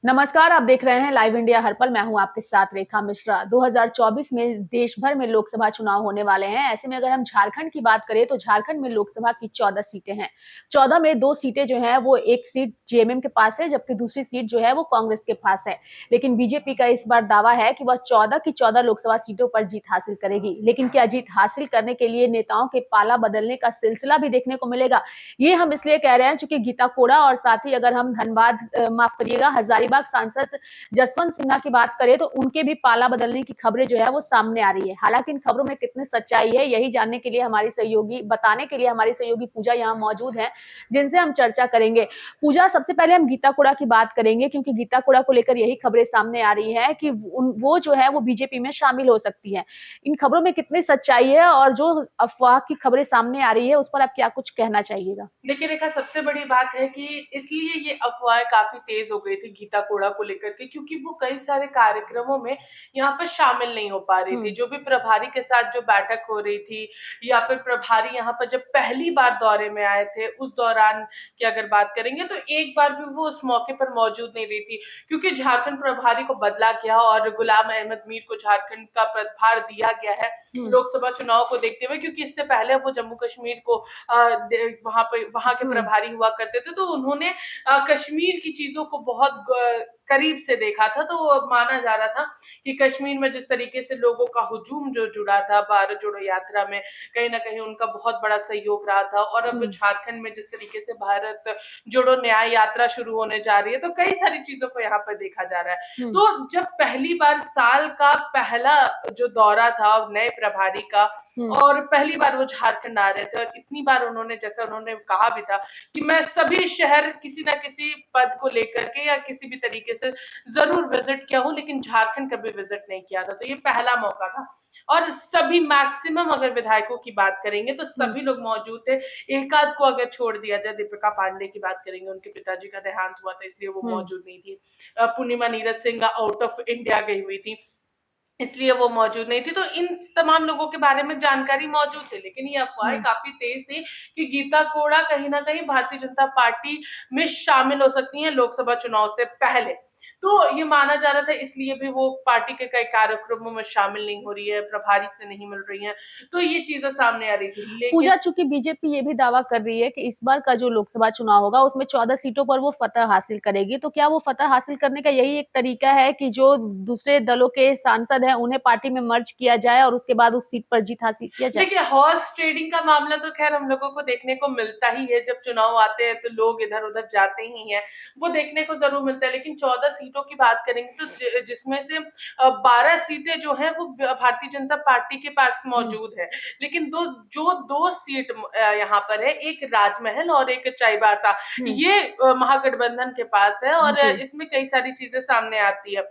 नमस्कार, आप देख रहे हैं लाइव इंडिया हर पल। मैं हूं आपके साथ रेखा मिश्रा। 2024 में देश भर में लोकसभा चुनाव होने वाले हैं। ऐसे में अगर हम झारखंड की बात करें तो झारखंड में लोकसभा की 14 सीटें हैं। 14 में 2 सीटें जो हैं वो एक सीट जेएमएम के पास है, जबकि दूसरी सीट जो है वो कांग्रेस के पास है। लेकिन बीजेपी का इस बार दावा है कि वह 14 की 14 लोकसभा सीटों पर जीत हासिल करेगी। लेकिन क्या जीत हासिल करने के लिए नेताओं के पाला बदलने का सिलसिला भी देखने को मिलेगा? ये हम इसलिए कह रहे हैं चूंकि गीता कोड़ा और साथ ही अगर हम धनबाद माफ करिएगा हजारीबाग सांसद जसवंत सिन्हा की बात करें तो उनके भी पाला बदलने की खबरें जो है वो सामने आ रही है। हालांकि इन खबरों में कितनी सच्चाई है यही जानने के लिए बताने के लिए हमारी सहयोगी पूजा यहाँ मौजूद है, जिनसे हम चर्चा करेंगे। पूजा, सबसे पहले हम गीता कोड़ा की बात करेंगे क्योंकि गीता कोड़ा को लेकर यही खबरें सामने आ रही है कि वो जो है वो बीजेपी में शामिल हो सकती है। इन खबरों में कितनी सच्चाई है और जो अफवाह की खबरें सामने आ रही है उस पर आप क्या कुछ कहना चाहिएगा? देखिए रेखा, सबसे बड़ी बात है कि इसलिए ये अफवाहें काफी तेज हो गई थी गीता कोड़ा को लेकर के, क्योंकि वो कई सारे कार्यक्रमों में यहाँ पर शामिल नहीं हो पा रही थी। जो भी प्रभारी के साथ जो बैठक हो रही थी या फिर प्रभारी यहाँ पर जब पहली बार दौरे में आए थे उस दौरान की अगर बात करेंगे तो एक बार भी वो उस मौके पर मौजूद नहीं रही थी, क्योंकि झारखंड प्रभारी को बदला गया और गुलाम अहमद मीर को झारखंड का प्रभार दिया गया है लोकसभा चुनाव को देखते हुए। क्योंकि इससे पहले वो जम्मू कश्मीर को वहां के प्रभारी हुआ करते थे, तो उन्होंने कश्मीर की चीजों को बहुत करीब से देखा था। तो माना जा रहा था कि कश्मीर में जिस तरीके से लोगों का हुजूम जो जुड़ा था भारत जोड़ो यात्रा में, कहीं ना कहीं उनका बहुत बड़ा सहयोग रहा था। और अब झारखंड में जिस तरीके से भारत जोड़ो न्याय यात्रा शुरू होने जा रही है, तो कई सारी चीजों को यहाँ पर देखा जा रहा है। तो जब पहली बार साल का पहला जो दौरा था नए प्रभारी का, और पहली बार वो झारखंड आ रहे थे, और इतनी बार उन्होंने, जैसा उन्होंने कहा भी था कि मैं सभी शहर किसी ना किसी पद को लेकर के या किसी भी तरीके से जरूर विजिट किया हूं, लेकिन झारखंड कभी विजिट नहीं किया था। तो ये पहला मौका था और सभी मैक्सिमम अगर विधायकों की बात करेंगे तो सभी लोग मौजूद थे। एक आध को अगर छोड़ दिया जाए, दीपिका पांडे की बात करेंगे, उनके पिताजी का देहांत हुआ था इसलिए वो मौजूद नहीं थी। Purnima Neeraj Singh out of India गई हुई थी इसलिए वो मौजूद नहीं थी। तो इन तमाम लोगों के बारे में जानकारी मौजूद थी, लेकिन ये अफवाहें काफी तेज थी कि गीता कोड़ा कहीं ना कहीं भारतीय जनता पार्टी में शामिल हो सकती हैं लोकसभा चुनाव से पहले। तो ये माना जा रहा था, इसलिए भी वो पार्टी के कई कार्यक्रमों में शामिल नहीं हो रही है, प्रभारी से नहीं मिल रही है। तो ये चीजें सामने आ रही थी। पूजा, लेकिन चूंकि बीजेपी ये भी दावा कर रही है कि इस बार का जो लोकसभा चुनाव होगा उसमें 14 सीटों पर वो फतह हासिल करेगी, तो क्या वो फतह हासिल करने का यही एक तरीका है कि जो दूसरे दलों के सांसद हैं उन्हें पार्टी में मर्ज किया जाए और उसके बाद उस सीट पर जीत हासिल किया जाए? देखिए, हॉर्स ट्रेडिंग का मामला तो खैर हम लोगों को देखने को मिलता ही है। जब चुनाव आते हैं तो लोग इधर उधर जाते ही हैं, वो देखने को जरूर मिलता है। लेकिन 14 सीटों की बात करेंगे तो जिसमें से 12 सीटें जो है वो भारतीय जनता पार्टी के पास मौजूद है। लेकिन दो सीट यहाँ पर है, एक राजमहल और एक चाईबासा, ये महागठबंधन के पास है। और इसमें कई सारी चीजें सामने आती है।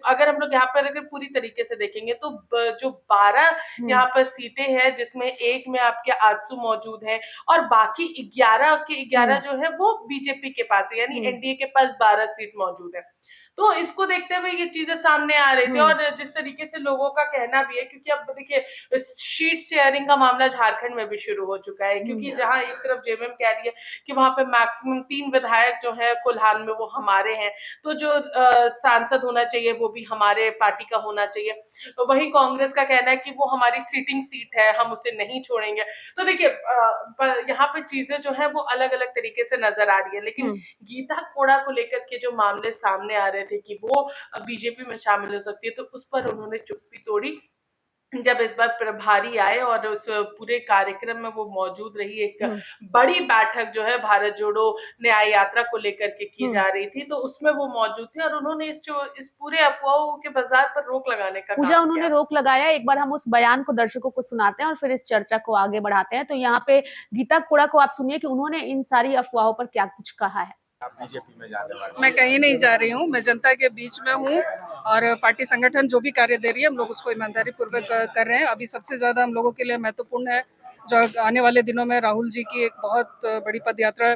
अगर हम लोग यहाँ पर अगर पूरी तरीके से देखेंगे तो जो 12 यहाँ पर सीटें हैं, जिसमें एक में आपके आजसू मौजूद है और बाकी 11 के 11 जो है वो बीजेपी के पास है, यानी एनडीए के पास 12 सीट मौजूद है। तो इसको देखते हुए ये चीजें सामने आ रही थी। और जिस तरीके से लोगों का कहना भी है, क्योंकि अब देखिए सीट शेयरिंग का मामला झारखंड में भी शुरू हो चुका है, क्योंकि जहां एक तरफ जेएमएम कह रही है कि वहां पे मैक्सिमम 3 विधायक जो है कोल्हान में वो हमारे हैं, तो जो सांसद होना चाहिए वो भी हमारे पार्टी का होना चाहिए। वहीं कांग्रेस का कहना है कि वो हमारी सिटिंग सीट है, हम उसे नहीं छोड़ेंगे। तो देखिए यहाँ पे चीजें जो है वो अलग अलग तरीके से नजर आ रही है। लेकिन गीता कोड़ा को लेकर के जो मामले सामने आ रहे थे कि वो बीजेपी में शामिल हो सकती है, तो उस पर उन्होंने चुप्पी तोड़ी जब इस बार प्रभारी आए और उस पूरे कार्यक्रम में वो मौजूद रही। एक बड़ी बैठक जो है भारत जोड़ो न्याय यात्रा को लेकर के की जा रही थी, तो उसमें वो मौजूद थे और उन्होंने इस पूरे अफवाहों के बाजार पर रोक लगाने का पूजा, काम उन्होंने किया। रोक लगाया। एक बार हम उस बयान को दर्शकों को सुनाते हैं और फिर इस चर्चा को आगे बढ़ाते हैं। तो यहाँ पे गीता कोड़ा को आप सुनिए कि उन्होंने इन सारी अफवाहों पर क्या कुछ कहा है। आप बीजेपी में जाने वाले? मैं कहीं नहीं जा रही हूँ, मैं जनता के बीच में हूँ और पार्टी संगठन जो भी कार्य दे रही है हम लोग उसको ईमानदारी पूर्वक कर रहे हैं। अभी सबसे ज़्यादा हम लोगों के लिए महत्वपूर्ण है जो आने वाले दिनों में राहुल जी की एक बहुत बड़ी पदयात्रा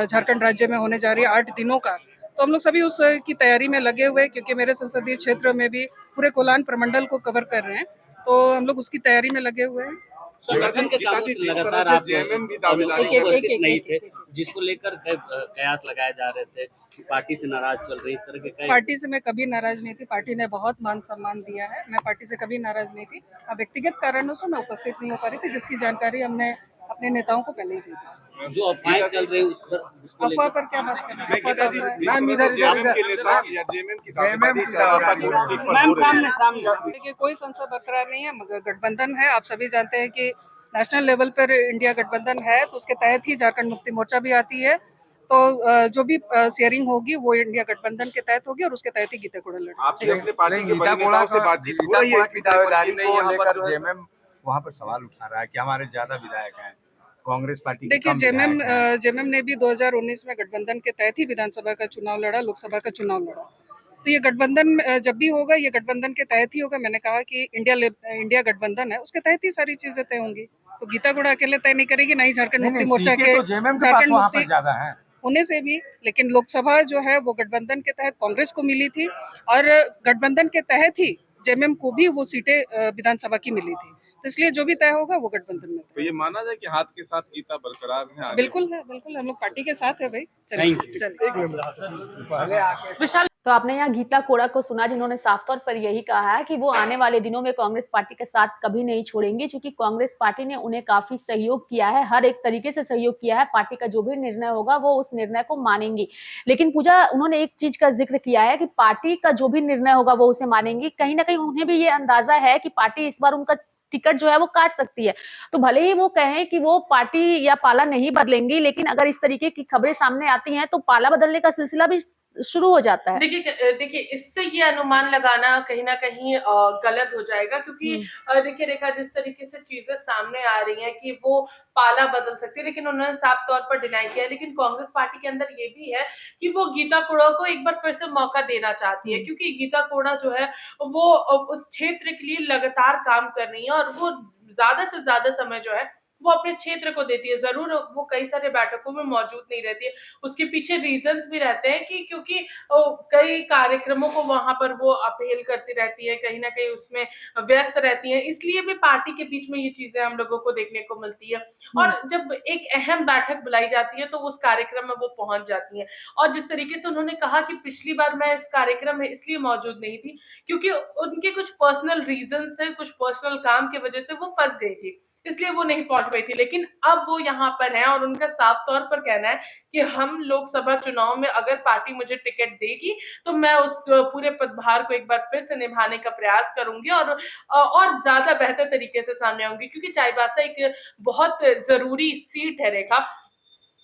झारखंड राज्य में होने जा रही है 8 दिनों का। तो हम लोग सभी उस की तैयारी में लगे हुए हैं, क्योंकि मेरे संसदीय क्षेत्र में भी पूरे कोल्हान प्रमंडल को कवर कर रहे हैं, तो हम लोग उसकी तैयारी में लगे हुए हैं। संगठन के कामों से लगातार आप जेएमएम भी दावेदारी कर रहे उपस्थित नहीं थे, जिसको लेकर कयास लगाए जा रहे थे, पार्टी से नाराज चल रही, इस तरह के कई। पार्टी से मैं कभी नाराज नहीं थी, पार्टी ने बहुत मान सम्मान दिया है, मैं पार्टी से कभी नाराज नहीं थी। अब व्यक्तिगत कारणों से मैं उपस्थित नहीं हो पा रही थी, जिसकी जानकारी हमने अपने नेताओं को पहले ही दी थी। जो अफवाहें चल रही उस पर, उसको अफवाह लेकर पर क्या बात कर रहे हैं? गीता जी, जेएमएम के नेता या जेएमएम की दावेदारी देखिए, कोई संशय बरकरार नहीं है, मगर गठबंधन है। आप सभी जानते हैं कि नेशनल लेवल पर इंडिया गठबंधन है, तो उसके तहत ही झारखंड मुक्ति मोर्चा भी आती है। तो जो भी शेयरिंग होगी वो इंडिया गठबंधन के तहत होगी और उसके तहत ही गीता कोड़ा लड़ेगी। आपकी अपने पार्टी के बड़े नेताओं से बातचीत हो रही है इसकी दावेदारी को लेकर? जेएमएम वहाँ पर सवाल उठा रहा है कि हमारे ज्यादा विधायक हैं, कांग्रेस पार्टी के देखिए, कम विधायक हैं। जेएमएम ने भी 2019 में गठबंधन के तहत ही विधानसभा का चुनाव लड़ा, लोकसभा का चुनाव लड़ा। तो ये गठबंधन जब भी होगा, ये गठबंधन के तहत ही होगा। मैंने कहा कि इंडिया गठबंधन है, उसके तहत ही सारी चीजें तय होंगी। तो गीता कोड़ा अकेले तय नहीं करेगी, नहीं झारखंड मुक्ति मोर्चा के झारखंड मुक्ति ज्यादा है होने से भी। लेकिन लोकसभा जो है वो गठबंधन के तहत कांग्रेस को मिली थी और गठबंधन के तहत ही जेएमएम को भी वो सीटें विधानसभा की मिली थी। तो इसलिए जो भी तय होगा वो गठबंधन में। तो ये माना जाए कि हाथ के साथ गीता बरकरार है? बिल्कुल है, बिल्कुल हम लोग पार्टी के साथ है भाई। चलिए। विशाल, तो आपने यहाँ गीता कोड़ा को सुना, जिन्होंने साफ तौर पर यही कहा है कि वो आने वाले दिनों में कांग्रेस पार्टी के साथ कभी नहीं छोड़ेंगे, क्योंकि कांग्रेस पार्टी ने उन्हें काफी सहयोग किया है, हर एक तरीके से सहयोग किया है। पार्टी का जो भी निर्णय होगा वो उस निर्णय को मानेंगी। लेकिन पूजा, उन्होंने एक चीज का जिक्र किया है कि पार्टी का जो भी निर्णय होगा वो उसे मानेंगी। कहीं ना कहीं उन्हें भी ये अंदाजा है कि पार्टी इस बार उनका टिकट जो है वो काट सकती है। तो भले ही वो कहें कि वो पार्टी या पाला नहीं बदलेंगी, लेकिन अगर इस तरीके की खबरें सामने आती हैं तो पाला बदलने का सिलसिला भी शुरू हो जाता है। देखिए इससे ये अनुमान लगाना कहीं ना कहीं गलत हो जाएगा, क्योंकि देखिए रेखा, जिस तरीके से चीजें सामने आ रही हैं कि वो पाला बदल सकती है, लेकिन उन्होंने साफ तौर पर डिनाई किया है। लेकिन कांग्रेस पार्टी के अंदर ये भी है कि वो गीता कोड़ा को एक बार फिर से मौका देना चाहती है, क्योंकि गीता कोड़ा जो है वो उस क्षेत्र के लिए लगातार काम कर रही है और वो ज्यादा से ज्यादा समय जो है वो अपने क्षेत्र को देती है। जरूर वो कई सारे बैठकों में मौजूद नहीं रहती है, उसके पीछे रीजंस भी रहते हैं कि क्योंकि कई कार्यक्रमों को वहां पर वो अपील करती रहती है, कहीं ना कहीं उसमें व्यस्त रहती है, इसलिए भी पार्टी के बीच में ये चीजें हम लोगों को देखने को मिलती है। और जब एक अहम बैठक बुलाई जाती है तो उस कार्यक्रम में वो पहुंच जाती है। और जिस तरीके से उन्होंने कहा कि पिछली बार मैं इस कार्यक्रम में इसलिए मौजूद नहीं थी क्योंकि उनके कुछ पर्सनल रीजंस थे, कुछ पर्सनल काम की वजह से वो फंस गई थी, इसलिए वो नहीं पहुंच पाई थी। लेकिन अब वो यहाँ पर हैं और उनका साफ तौर पर कहना है कि हम लोकसभा चुनाव में अगर पार्टी मुझे टिकट देगी तो मैं उस पूरे पदभार को एक बार फिर से निभाने का प्रयास करूंगी और ज्यादा बेहतर तरीके से सामने आऊंगी, क्योंकि चाईबासा एक बहुत जरूरी सीट है रेखा,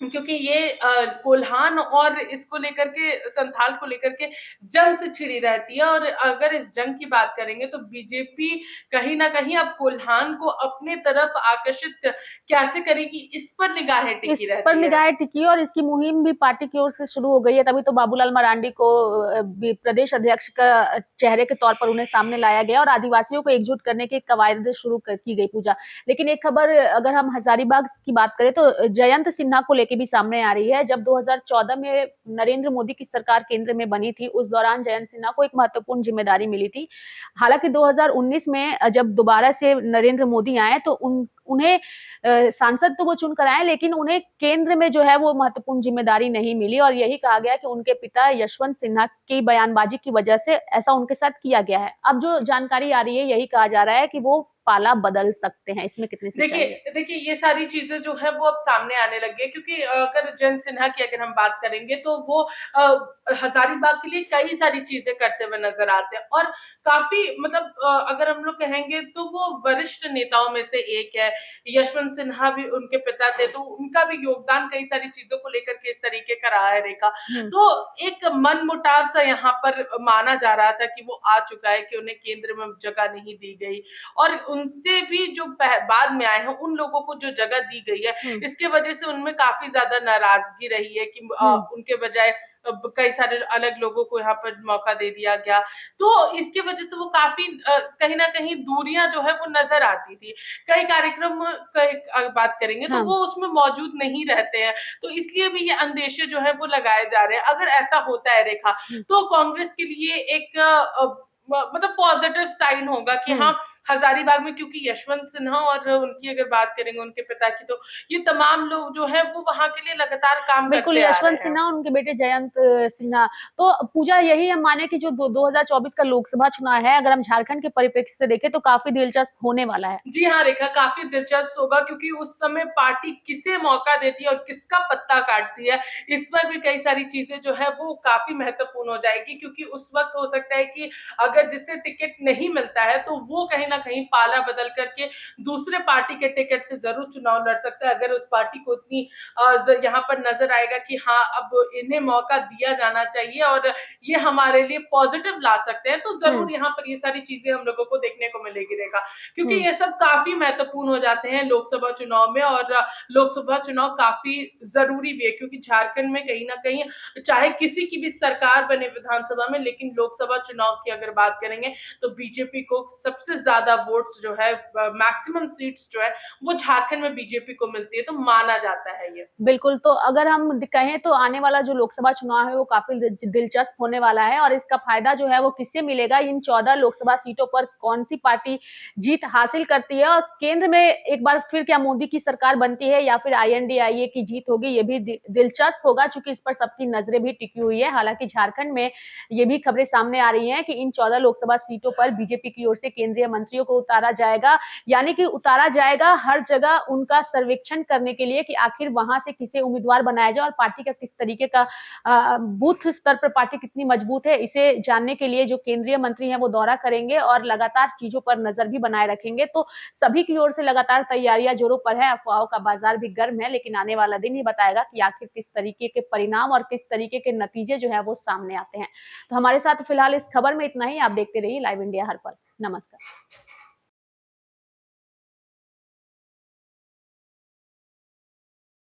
क्योंकि ये कोल्हान और इसको लेकर के, संथाल को लेकर के जंग से छिड़ी रहती है। और अगर इस जंग की बात करेंगे तो बीजेपी कहीं ना कहीं अब कोल्हान को अपने तरफ आकर्षित कैसे करेगी, इस पर निगाहें टिकी रहती है। इस पर निगाहें टिकी और इसकी मुहिम भी पार्टी की ओर से शुरू हो गई है। तभी तो बाबूलाल मरांडी को प्रदेश अध्यक्ष का चेहरे के तौर पर उन्हें सामने लाया गया और आदिवासियों को एकजुट करने की कवायद शुरू की गई पूजा। लेकिन एक खबर अगर हम हजारीबाग की बात करें तो जयंत सिन्हा को के भी सामने आ रही है। जब 2014 में नरेंद्र मोदी की सरकार केंद्र में बनी थी, उस दौरान जयंत सिन्हा को एक महत्वपूर्ण जिम्मेदारी मिली थी। हालांकि 2019 में जब दोबारा से नरेंद्र मोदी आए तो उन्हें सांसद तो वो चुनकर आए, लेकिन उन्हें केंद्र में जो है वो महत्वपूर्ण जिम्मेदारी नहीं मिली और यही कहा गया कि उनके पिता यशवंत सिन्हा की बयानबाजी की वजह से ऐसा उनके साथ किया गया है। अब जो जानकारी आ रही है यही कहा जा रहा है कि वो पाला बदल सकते हैं। इसमें कितनी सच्चाई है? देखिए ये सारी चीजें जो है वो अब सामने आने लगी है, क्योंकि अगर जयंत सिन्हा की अगर हम बात करेंगे तो वो हजारीबाग के लिए कई सारी चीजें करते हुए नजर आते हैं और काफी मतलब अगर हम लोग कहेंगे तो वो वरिष्ठ नेताओं में से एक है। यशवंत सिन्हा भी उनके पिता थे, तो उनका भी योगदान कई सारी चीजों को लेकर के इस तरीके का रहा है रेखा। तो एक मन मुटाव सा यहाँ पर माना जा रहा था कि वो आ चुका है, कि उन्हें केंद्र में जगह नहीं दी गई और उनसे भी जो बाद में आए हैं उन लोगों को जो जगह दी गई है, इसके वजह से उनमें काफी ज्यादा नाराजगी रही है कि उनके बजाय कई सारे अलग लोगों को यहाँ पर मौका दे दिया गया। तो इसकी वजह से वो काफी कहीं ना कहीं दूरियां जो है वो नजर आती थी। कई कार्यक्रम की बात करेंगे तो वो उसमें मौजूद नहीं रहते हैं, तो इसलिए भी ये अंदेशे जो है वो लगाए जा रहे हैं। अगर ऐसा होता है रेखा तो कांग्रेस के लिए एक मतलब पॉजिटिव साइन होगा कि हाँ हजारीबाग में, क्योंकि यशवंत सिन्हा और उनकी अगर बात करेंगे उनके पिता की, तो ये तमाम लोग जो है वो वहां के लिए लगातार काम बिल्कुल, करते आ रहे यशवंत हैं। सिन्हा और उनके बेटे जयंत सिन्हा। तो पूजा, यही हम माने कि जो 2024 का लोकसभा चुनाव है, अगर हम झारखंड के परिप्रेक्ष्य से देखें तो काफी दिलचस्प होने वाला है। जी हाँ रेखा, काफी दिलचस्प होगा, क्योंकि उस समय पार्टी किसे मौका देती है और किसका पत्ता काटती है, इस पर भी कई सारी चीजें जो है वो काफी महत्वपूर्ण हो जाएगी। क्योंकि उस वक्त हो सकता है कि अगर जिससे टिकट नहीं मिलता है तो वो कहीं ना कहीं पाला बदल करके दूसरे पार्टी के टिकट से जरूर चुनाव लड़ सकता है, अगर उस पार्टी को इतनी यहाँ पर नजर आएगा कि हाँ अब इन्हें मौका दिया जाना चाहिए और ये हमारे लिए पॉजिटिव ला सकते हैं, तो जरूर यहाँ पर ये सारी चीजें हम लोगों को देखने को मिलेगी रेखा। क्योंकि ये सब काफी महत्वपूर्ण हो जाते हैं लोकसभा चुनाव में, और लोकसभा चुनाव काफी जरूरी भी है, क्योंकि झारखंड में कहीं ना कहीं चाहे किसी की भी सरकार बने विधानसभा में, लेकिन लोकसभा चुनाव की अगर बात करेंगे तो बीजेपी को सबसे ज्यादा वोट्स जो है, मैक्सिमम सीट्स जो है वो झारखंड में बीजेपी को मिलती है, तो माना जाता है ये। बिल्कुल, तो अगर हम कहें तो आने वाला जो लोकसभा चुनाव है वो काफी दिलचस्प होने वाला है, और इसका फायदा जो है वो किससे मिलेगा, इन 14 लोकसभा सीटों पर कौन सी पार्टी जीत हासिल करती है, और केंद्र में एक बार फिर क्या मोदी की सरकार बनती है या फिर INDIA की जीत होगी, ये भी दिलचस्प होगा, चूंकि इस पर सबकी नजरें भी टिकी हुई है। हालांकि झारखंड में ये भी खबरें सामने आ रही हैं कि इन 14 लोकसभा सीटों पर बीजेपी की ओर से केंद्रीय मंत्रियों को उतारा जाएगा, यानी कि उतारा जाएगा हर जगह उनका सर्वेक्षण करने के लिए कि आखिर वहां से किसे उम्मीदवार बनाया जाए और पार्टी का किस तरीके का बूथ स्तर पर पार्टी कितनी मजबूत है, इसे जानने के लिए जो केंद्रीय मंत्री हैं वो दौरा करेंगे और लगातार चीजों पर नजर भी बनाए रखेंगे। तो सभी की ओर से लगातार तैयारियां जोरों पर है, अफवाहों का बाजार भी गर्म है, लेकिन आने वाला दिन ही बताएगा कि आखिर किस तरीके के परिणाम और किस तरीके के नतीजे जो है वो सामने आते हैं। तो हमारे साथ फिलहाल इस खबर में इतना ही। आप देखते रहिए लाइव इंडिया हर पल। नमस्कार।